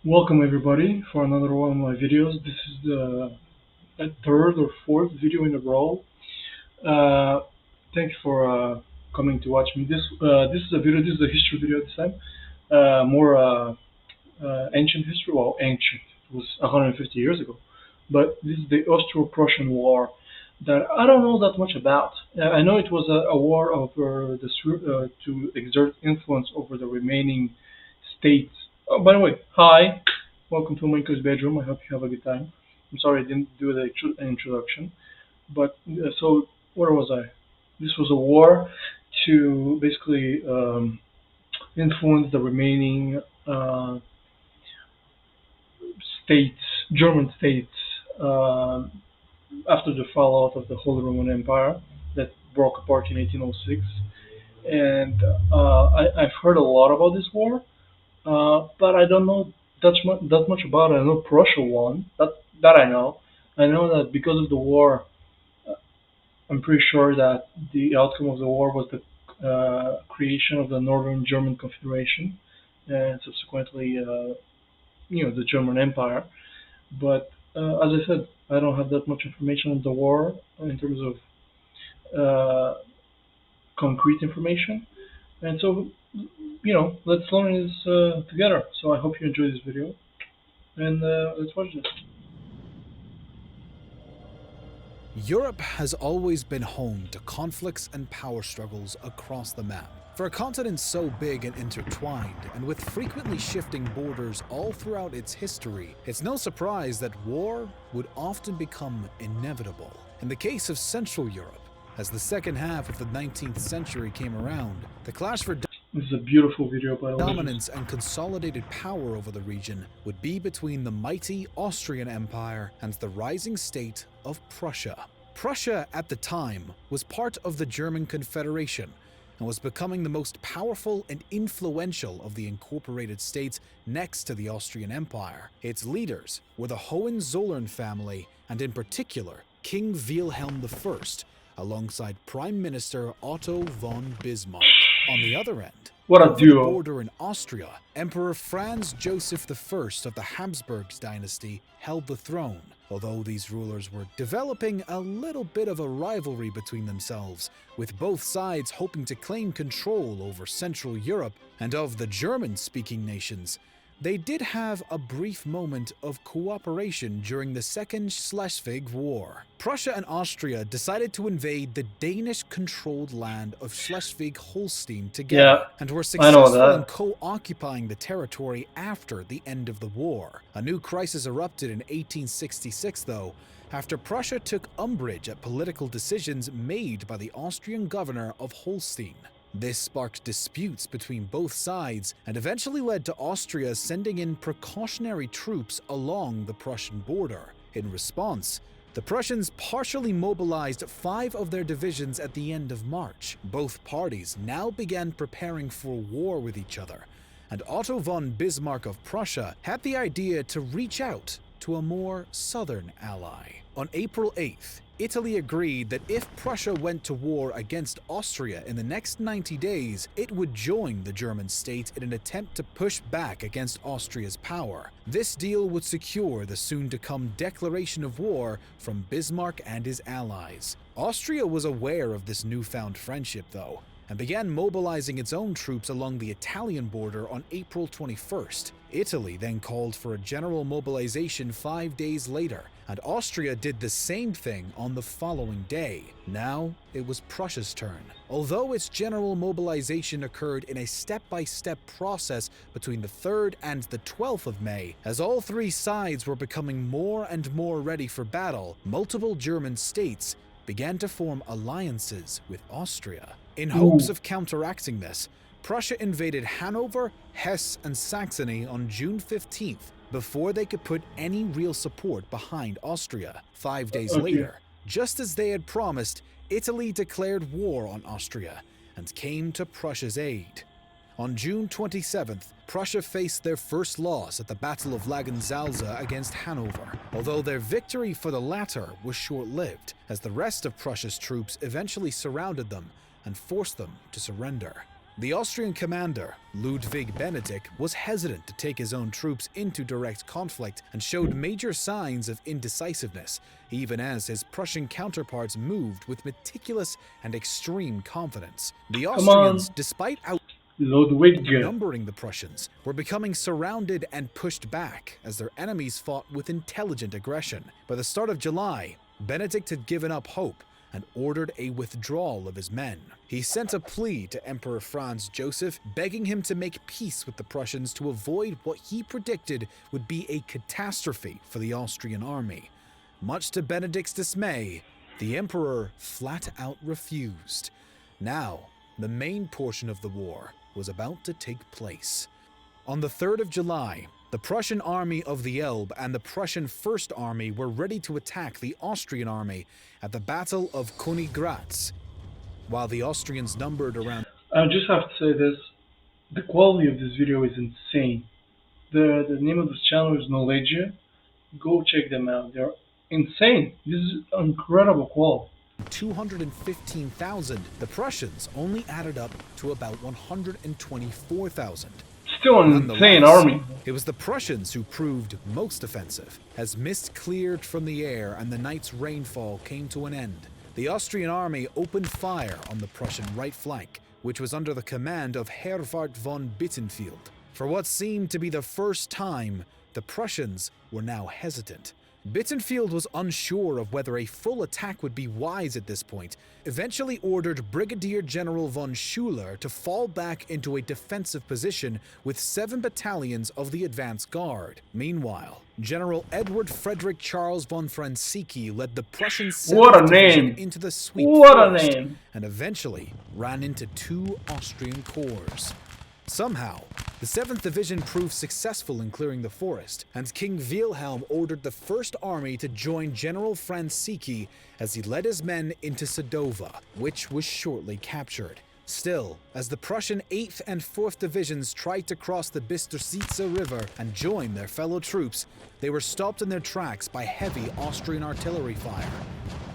Welcome everybody for another one of my videos. This is the third or fourth video in a row. Uh, Thanks for coming to watch me. This is a video. This is a history video this time. More ancient history. Well, ancient. It was 150 years ago. But this is the Austro-Prussian War that I don't know that much about. I know it was a war over to exert influence over the remaining states. Oh, by the way, hi, welcome to Minko's bedroom. I hope you have a good time. I'm sorry I didn't do the introduction, but so where was I? This was a war to basically influence the remaining states, German states, uh, after the fallout of the Holy Roman Empire that broke apart in 1806. And I've heard a lot about this war, but I don't know that much about it. I know Prussia won. That I know. I know that because of the war, uh, I'm pretty sure that the outcome of the war was the creation of the Northern German Confederation, and subsequently, the German Empire. But as I said, I don't have that much information on the war in terms of concrete information, and so let's learn this together. So I hope you enjoy this video, and let's watch this. Europe has always been home to conflicts and power struggles across the map. For a continent so big and intertwined, and with frequently shifting borders all throughout its history, it's no surprise that war would often become inevitable. In the case of Central Europe, as the second half of the 19th century came around, the clash for This is a beautiful video, by the way. dominance and consolidated power over the region would be between the mighty Austrian Empire and the rising state of Prussia. Prussia, at the time, was part of the German Confederation and was becoming the most powerful and influential of the incorporated states next to the Austrian Empire. Its leaders were the Hohenzollern family, and in particular, King Wilhelm I, alongside Prime Minister Otto von Bismarck. On the other end, What a over the duo. border in Austria, Emperor Franz Joseph I of the Habsburgs dynasty held the throne, although these rulers were developing a little bit of a rivalry between themselves, with both sides hoping to claim control over Central Europe. And of the German-speaking nations, they did have a brief moment of cooperation during the Second Schleswig War. Prussia and Austria decided to invade the Danish-controlled land of Schleswig-Holstein together, Yeah, and were I know successful in that. co-occupying the territory after the end of the war. A new crisis erupted in 1866, though, after Prussia took umbrage at political decisions made by the Austrian governor of Holstein. This sparked disputes between both sides and eventually led to Austria sending in precautionary troops along the Prussian border. In response, the Prussians partially mobilized 5 of their divisions at the end of March. Both parties now began preparing for war with each other, and Otto von Bismarck of Prussia had the idea to reach out to a more southern ally. On April 8th, Italy agreed that if Prussia went to war against Austria in the next 90 days, it would join the German state in an attempt to push back against Austria's power. This deal would secure the soon-to-come declaration of war from Bismarck and his allies. Austria was aware of this newfound friendship, though, and began mobilizing its own troops along the Italian border on April 21st. Italy then called for a general mobilization 5 days later, and Austria did the same thing on the following day. Now it was Prussia's turn. Although its general mobilization occurred in a step-by-step process between the 3rd and the 12th of May, as all 3 sides were becoming more and more ready for battle, multiple German states began to form alliances with Austria. In hopes of counteracting this, Prussia invaded Hanover, Hesse, and Saxony on June 15th, before they could put any real support behind Austria. 5 days Okay. later, just as they had promised, Italy declared war on Austria and came to Prussia's aid. On June 27th, Prussia faced their first loss at the Battle of Langensalza against Hanover, although their victory for the latter was short-lived, as the rest of Prussia's troops eventually surrounded them and forced them to surrender. The Austrian commander, Ludwig Benedict, was hesitant to take his own troops into direct conflict and showed major signs of indecisiveness, even as his Prussian counterparts moved with meticulous and extreme confidence. The Come on, Austrians, despite Ludwig. outnumbering the Prussians, were becoming surrounded and pushed back as their enemies fought with intelligent aggression. By the start of July, Benedict had given up hope and ordered a withdrawal of his men. He sent a plea to Emperor Franz Joseph, begging him to make peace with the Prussians to avoid what he predicted would be a catastrophe for the Austrian army. Much to Benedict's dismay, the emperor flat out refused. Now, the main portion of the war was about to take place. On the 3rd of July, the Prussian army of the Elbe and the Prussian First Army were ready to attack the Austrian army at the Battle of Königgrätz. While the Austrians numbered around... I just have to say this. The quality of this video is insane. The name of this channel is Knowledge. Go check them out. They're insane. This is incredible quality. 215,000, the Prussians only added up to about 124,000. Still an insane army. It was the Prussians who proved most offensive. As mist cleared from the air and the night's rainfall came to an end, the Austrian army opened fire on the Prussian right flank, which was under the command of Herwart von Bittenfeld. For what seemed to be the first time, the Prussians were now hesitant. Bittenfeld was unsure of whether a full attack would be wise at this point, eventually ordered Brigadier General von Schuler to fall back into a defensive position with 7 battalions of the advance guard. Meanwhile, General Edward Frederick Charles von Franzicki led the Prussian 7th Division into the sweep forest and eventually ran into 2 Austrian corps. Somehow, the 7th Division proved successful in clearing the forest, and King Wilhelm ordered the First Army to join General Franzicki as he led his men into Sadova, which was shortly captured. Still, as the Prussian 8th and 4th Divisions tried to cross the Bistrica River and join their fellow troops, they were stopped in their tracks by heavy Austrian artillery fire.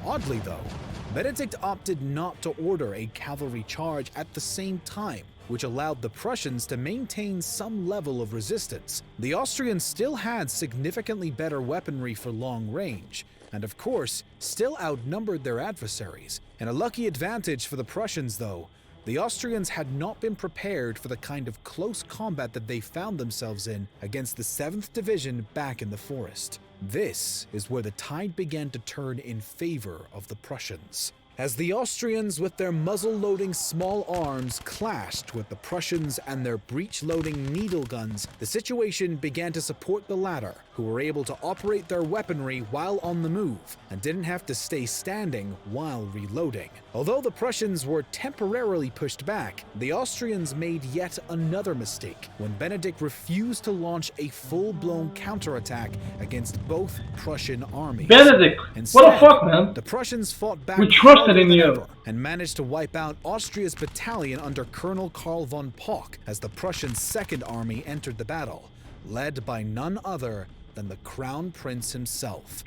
Oddly though, Benedict opted not to order a cavalry charge at the same time, which allowed the Prussians to maintain some level of resistance. The Austrians still had significantly better weaponry for long range, and of course, still outnumbered their adversaries. In a lucky advantage for the Prussians though, the Austrians had not been prepared for the kind of close combat that they found themselves in against the 7th Division back in the forest. This is where the tide began to turn in favor of the Prussians. As the Austrians with their muzzle-loading small arms clashed with the Prussians and their breech-loading needle guns, the situation began to support the latter, who were able to operate their weaponry while on the move and didn't have to stay standing while reloading. Although the Prussians were temporarily pushed back, the Austrians made yet another mistake when Benedict refused to launch a full-blown counterattack against both Prussian armies. Benedict! Instead, what the fuck, man? The Prussians fought back We trusted in you. and managed to wipe out Austria's battalion under Colonel Karl von Pock as the Prussian Second Army entered the battle, led by none other than the Crown Prince himself.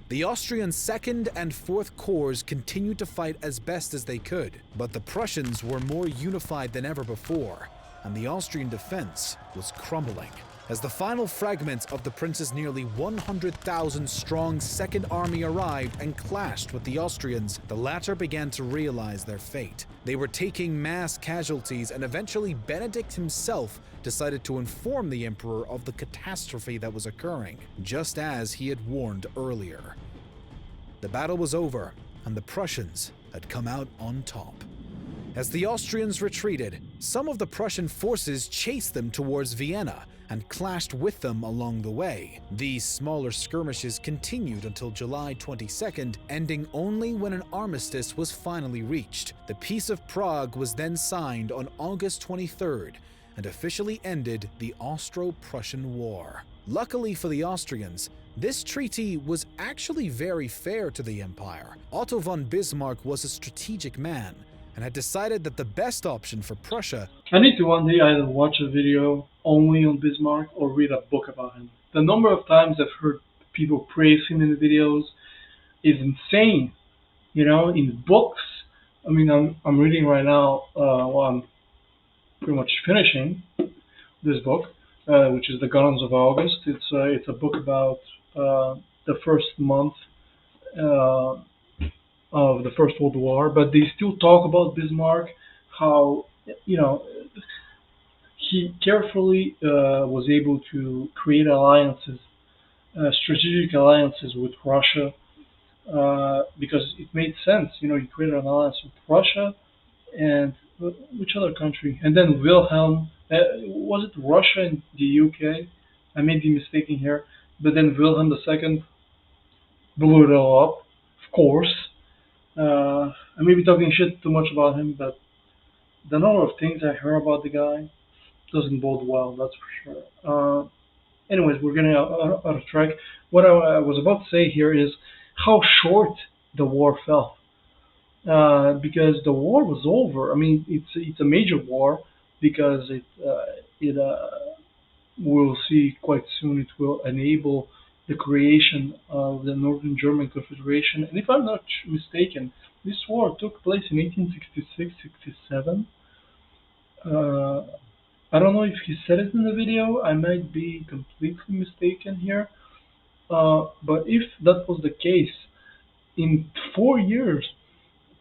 The Austrian 2nd and 4th Corps continued to fight as best as they could, but the Prussians were more unified than ever before, and the Austrian defense was crumbling. As the final fragments of the prince's nearly 100,000 strong Second Army arrived and clashed with the Austrians, the latter began to realize their fate. They were taking mass casualties, and eventually Benedict himself decided to inform the emperor of the catastrophe that was occurring, just as he had warned earlier. The battle was over, and the Prussians had come out on top. As the Austrians retreated, some of the Prussian forces chased them towards Vienna and clashed with them along the way. These smaller skirmishes continued until July 22nd, ending only when an armistice was finally reached. The Peace of Prague was then signed on August 23rd and officially ended the Austro-Prussian War. Luckily for the Austrians, this treaty was actually very fair to the empire. Otto von Bismarck was a strategic man and had decided that the best option for Prussia... I need to one day either watch a video only on Bismarck or read a book about him. The number of times I've heard people praise him in the videos is insane. You know, in books. I mean, I'm reading right now, pretty much finishing this book, which is The Guns of August. It's a book about the first month uh, of the First World War, but they still talk about Bismarck, how you know he carefully was able to create alliances, strategic alliances with Russia, because it made sense. He created an alliance with Russia and which other country? And then Wilhelm. Was it Russia and the UK? I may be mistaken here. But then Wilhelm II blew it all up, of course. I may be talking shit too much about him, but the number of things I heard about the guy doesn't bode well, that's for sure. Anyways, we're getting out of track. What I was about to say here is how short the war felt. Because the war was over. I mean, it's a major war because it we'll see quite soon. It will enable the creation of the Northern German Confederation. And if I'm not mistaken, this war took place in 1866-67. Uh, I don't know if he said it in the video. I might be completely mistaken here. But if that was the case, in 4 years,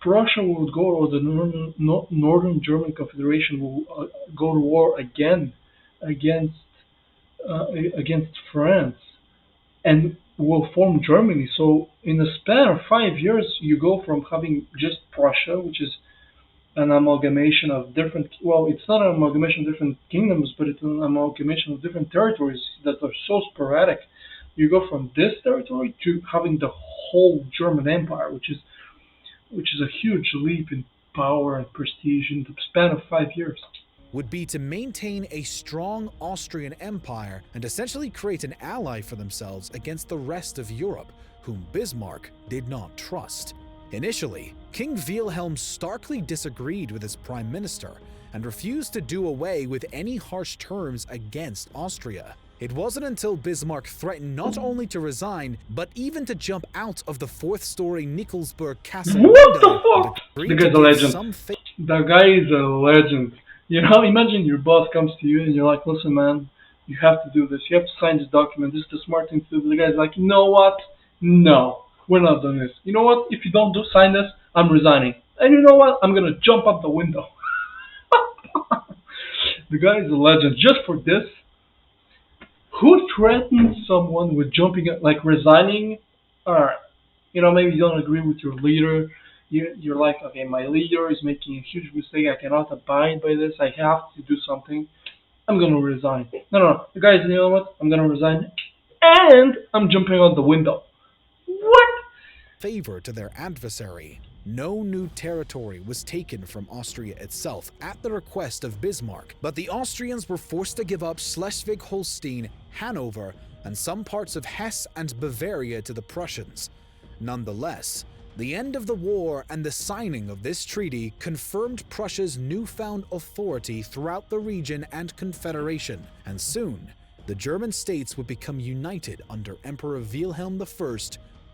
Prussia would go, or the Northern German Confederation will go to war again against against France and will form Germany. So in the span of 5 years, you go from having just Prussia, which is an amalgamation of different. Well, it's not an amalgamation of different kingdoms, but it's an amalgamation of different territories that are so sporadic. You go from this territory to having the whole German Empire, which is a huge leap in power and prestige in the span of 5 years. Would be to maintain a strong Austrian empire and essentially create an ally for themselves against the rest of Europe, whom Bismarck did not trust. Initially, King Wilhelm starkly disagreed with his prime minister and refused to do away with any harsh terms against Austria. It wasn't until Bismarck threatened not only to resign, but even to jump out of the fourth-story Nikolsburg castle What the window. fuck? The guy's a legend. The guy is a legend. Imagine your boss comes to you and you're like, listen, man, you have to do this. You have to sign this document. This is the smart thing to do. But the guy's like, you know what? No, we're not doing this. You know what? If you don't sign this, I'm resigning. And you know what? I'm going to jump out the window. The guy is a legend. Just for this, who threatens someone with jumping, like resigning? Alright, maybe you don't agree with your leader. You're like, okay, my leader is making a huge mistake. I cannot abide by this. I have to do something. I'm going to resign. No. The guy says, you know what? I'm going to resign. And I'm jumping out the window. What? Favor to their adversary. No new territory was taken from Austria itself at the request of Bismarck, but the Austrians were forced to give up Schleswig-Holstein, Hanover, and some parts of Hesse and Bavaria to the Prussians. Nonetheless, the end of the war and the signing of this treaty confirmed Prussia's newfound authority throughout the region and confederation, and soon, the German states would become united under Emperor Wilhelm I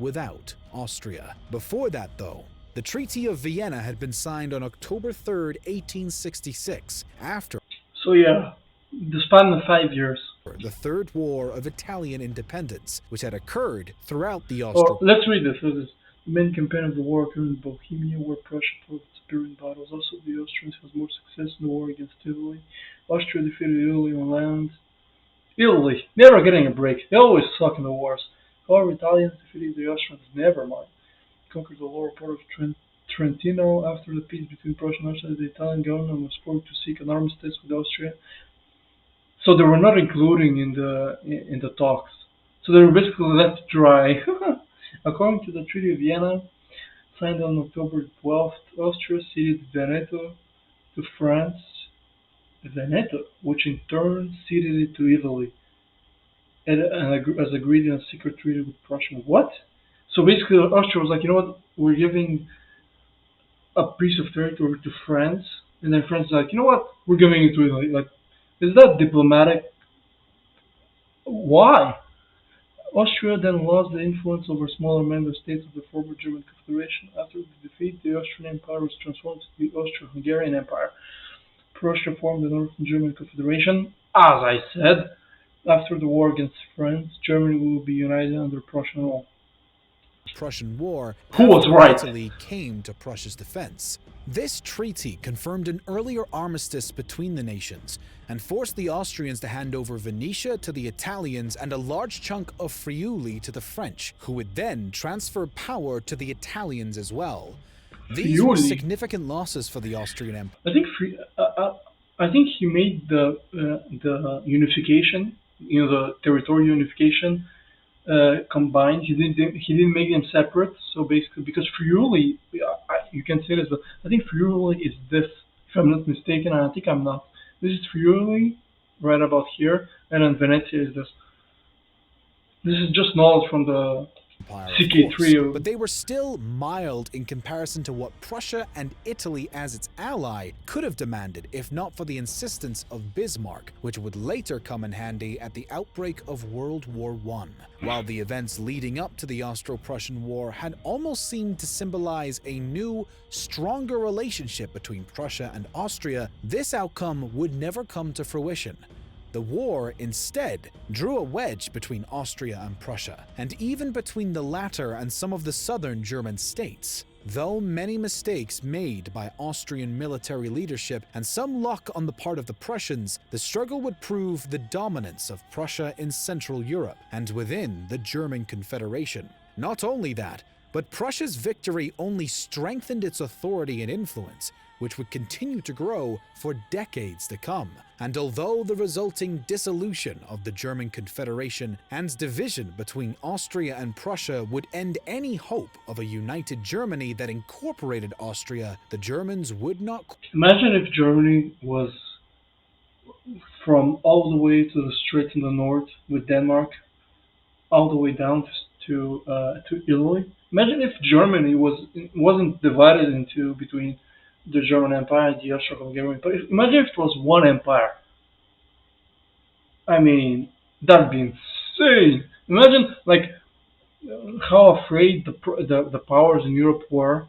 without Austria. Before that, though, the Treaty of Vienna had been signed on October 3rd, 1866, after the span of 5 years. the Third War of Italian Independence, which had occurred throughout the Let's read this. The main campaign of the war occurred in Bohemia, where Prussia fought its brilliant battles. Also, the Austrians had more success in the war against Italy. Austria defeated Italy on land. Italy, never getting a break. They always suck in the wars. However, Italians defeated the Austrians, never mind. Conquered the lower part of Trentino. After the peace between Prussia and Austria, the Italian government was forced to seek an armistice with Austria. So they were not including in the talks. So they were basically left dry. According to the Treaty of Vienna, signed on October 12th, Austria ceded Veneto to France. Veneto, which in turn ceded it to Italy, and as agreed in a secret treaty with Prussia. What? So basically, Austria was like, you know what? We're giving a piece of territory to France, and then France is like, you know what? We're giving it to Italy. Like, is that diplomatic? Why? Austria then lost the influence over smaller member states of the former German Confederation. After the defeat, the Austrian Empire was transformed to the Austro-Hungarian Empire. Prussia formed the Northern German Confederation. As I said, after the war against France, Germany will be united under Prussian rule. Prussian War Who was after right? Italy came to Prussia's defense. This treaty confirmed an earlier armistice between the nations and forced the Austrians to hand over Venetia to the Italians and a large chunk of Friuli to the French, who would then transfer power to the Italians as well. These were Friuli. significant losses for the Austrian Empire. I think he made the unification, the territorial unification combined. He didn't make them separate. So basically, because Friuli, you can say this, but I think Friuli is this. If I'm not mistaken, and I think I'm not. This is Friuli, right about here, and then Venezia is this. This is just knowledge from the CK3. But they were still mild in comparison to what Prussia and Italy as its ally could have demanded if not for the insistence of Bismarck, which would later come in handy at the outbreak of World War I. While the events leading up to the Austro-Prussian War had almost seemed to symbolize a new, stronger relationship between Prussia and Austria, this outcome would never come to fruition. The war, instead, drew a wedge between Austria and Prussia, and even between the latter and some of the southern German states. Though many mistakes made by Austrian military leadership and some luck on the part of the Prussians, the struggle would prove the dominance of Prussia in Central Europe and within the German Confederation. Not only that, but Prussia's victory only strengthened its authority and influence, which would continue to grow for decades to come. And although the resulting dissolution of the German Confederation and division between Austria and Prussia would end any hope of a united Germany that incorporated Austria, the Germans would not. Imagine if Germany was from all the way to the strait in the north with Denmark, all the way down to Italy. Imagine if Germany wasn't divided into between the German Empire and the Austro-Hungarian Empire. Imagine if it was one empire. I mean, that'd be insane. Imagine how afraid the powers in Europe were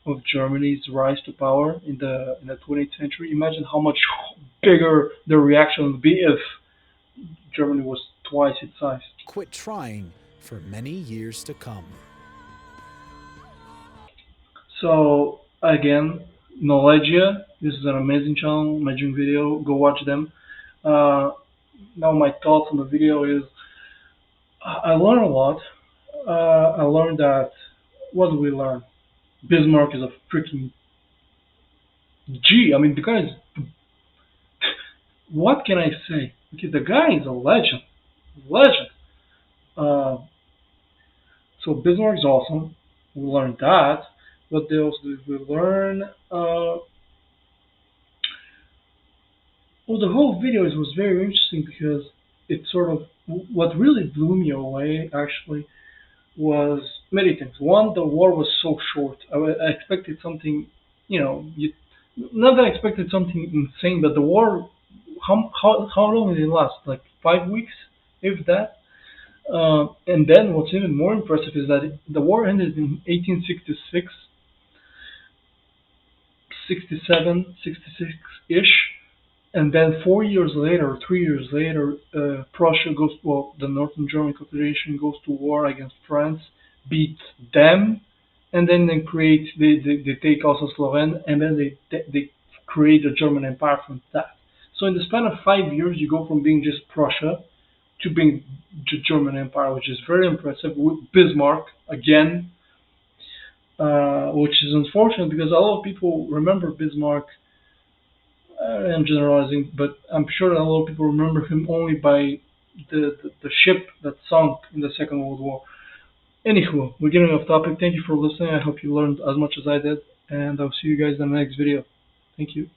of Germany's rise to power in the 20th century. Imagine how much bigger the reaction would be if Germany was twice its size. Quit trying for many years to come. So again, Knowledgia. This is an amazing channel, amazing video. Go watch them. Now my thoughts on the video is, I learned a lot. I learned that, what did we learn? Bismarck is a freaking G. I mean, the guy is, what can I say? Okay, the guy is a legend. Legend. So Bismarck is awesome. We learned that. What else did we learn? Well, the whole video was very interesting because it sort of, what really blew me away actually was many things. One, the war was so short. I expected something, not that I expected something insane, but the war, how long did it last? Like 5 weeks, if that. And then what's even more impressive is that the war ended in 1866. 67, 66-ish, and then 4 years later, 3 years later, Prussia goes, the Northern German Confederation goes to war against France, beat them, and then they take also Slovenia, and then they create the German Empire from that. So in the span of 5 years, you go from being just Prussia to being the German Empire, which is very impressive, with Bismarck, again, which is unfortunate because a lot of people remember Bismarck. I'm generalizing, but I'm sure that a lot of people remember him only by the ship that sunk in the Second World War. Anywho, we're getting off topic. Thank you for listening. I hope you learned as much as I did, and I'll see you guys in the next video. Thank you.